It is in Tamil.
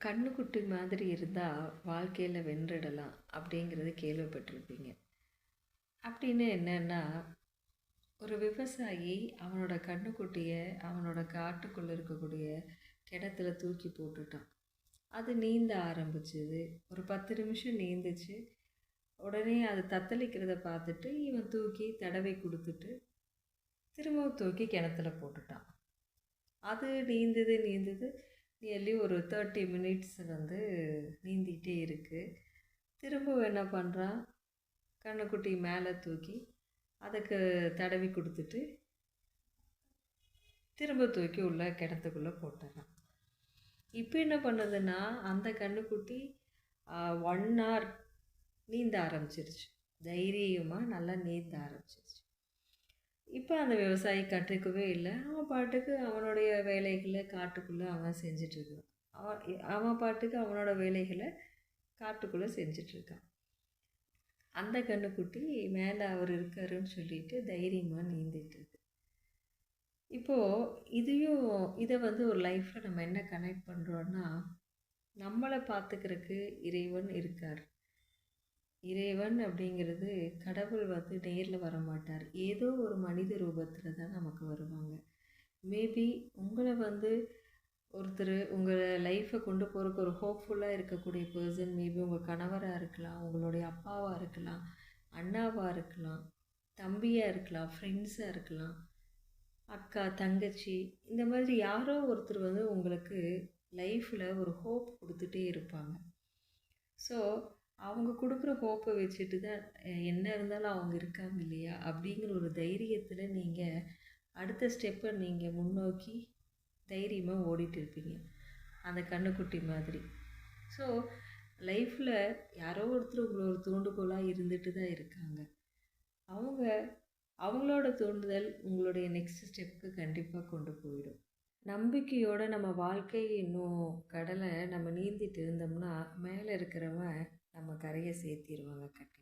கண்ணுக்குட்டி மாதிரி இருந்தால் வாழ்க்கையில் வென்றிடலாம் அப்படிங்கிறது கேள்விப்பட்டிருப்பீங்க. அப்படின்னு என்னன்னா, ஒரு விவசாயி அவனோட கண்ணுக்குட்டியை அவனோட காட்டுக்குள்ளே இருக்கக்கூடிய கிணத்துல தூக்கி போட்டுட்டான். அது நீந்த ஆரம்பிச்சுது. ஒரு 10 நிமிஷம் நீந்துச்சு. உடனே அது தத்தளிக்கிறத பார்த்துட்டு இவன் தூக்கி தடவை கொடுத்துட்டு திரும்பவும் தூக்கி கிணத்துல போட்டுட்டான். அது நீந்துது நீந்துது நியர்லி ஒரு 30 மினிட்ஸ் நீந்திக்கிட்டே இருக்குது. திரும்பவும் என்ன பண்ணுறான், கண்ணுக்குட்டி மேலே தூக்கி அதுக்கு தடவி கொடுத்துட்டு திரும்ப தூக்கி உள்ள கிணத்துக்குள்ளே போட்டுறான். இப்போ என்ன பண்ணுதுன்னா, அந்த கண்ணுக்குட்டி 1 hour நீந்த ஆரம்பிச்சிருச்சு. தைரியமாக நல்லா நீந்த ஆரம்பிச்சிருச்சு. இப்போ அந்த விவசாயி கற்றுக்கவே இல்லை. அவன் பாட்டுக்கு அவனுடைய வேலைகளை காட்டுக்குள்ளே அவன் செஞ்சிட்ருக்கான். அவன் பாட்டுக்கு அவனோட வேலைகளை காட்டுக்குள்ளே செஞ்சிட்ருக்கான். அந்த கண்ணுக்குட்டி மேலே அவர் இருக்காருன்னு சொல்லிட்டு தைரியமாக நீந்திட்டுருக்கு. இப்போது இதை ஒரு லைஃப்பில் நம்ம என்ன கனெக்ட் பண்ணுறோன்னா, நம்மளை பார்த்துக்கிறதுக்கு இறைவன் இருக்கார். இறைவன் அப்படிங்கிறது கடவுள் நேரில் வர மாட்டார். ஏதோ ஒரு மனித ரூபத்தில் தான் நமக்கு வருவாங்க. மேபி உங்களை ஒருத்தர் உங்கள் லைஃப்பை கொண்டு போகிறதுக்கு ஒரு ஹோப்ஃபுல்லாக இருக்கக்கூடிய பர்சன் மேபி உங்கள் கணவராக இருக்கலாம், உங்களுடைய அப்பாவாக இருக்கலாம், அண்ணாவாக இருக்கலாம், தம்பியாக இருக்கலாம், ஃப்ரெண்ட்ஸாக இருக்கலாம், அக்கா, தங்கச்சி, இந்த மாதிரி யாரோ ஒருத்தர் உங்களுக்கு லைஃப்பில் ஒரு ஹோப் கொடுத்துட்டே இருப்பாங்க. ஸோ அவங்க கொடுக்குற ஹோப்பை வச்சுட்டு தான் என்ன இருந்தாலும் அவங்க இருக்காங்க இல்லையா அப்படிங்கிற ஒரு தைரியத்தில் நீங்கள் அடுத்த ஸ்டெப்பை நீங்கள் முன்னோக்கி தைரியமாக ஓடிட்டு இருப்பீங்க, அந்த கண்ணுக்குட்டி மாதிரி. ஸோ லைஃப்பில் யாரோ ஒருத்தர் உங்களை ஒரு தூண்டுகோலாக இருந்துட்டு தான் இருக்காங்க. அவங்களோட தூண்டுதல் உங்களுடைய நெக்ஸ்ட் ஸ்டெப்புக்கு கண்டிப்பாக கொண்டு போயிடும். நம்பிக்கையோடு நம்ம வாழ்க்கை இன்னும் கடலை நம்ம நீந்திட்டு இருந்தோம்னா மேலே இருக்கிறவன் நம்ம கரையை சேர்த்திடுவாங்க கண்டிப்பாக.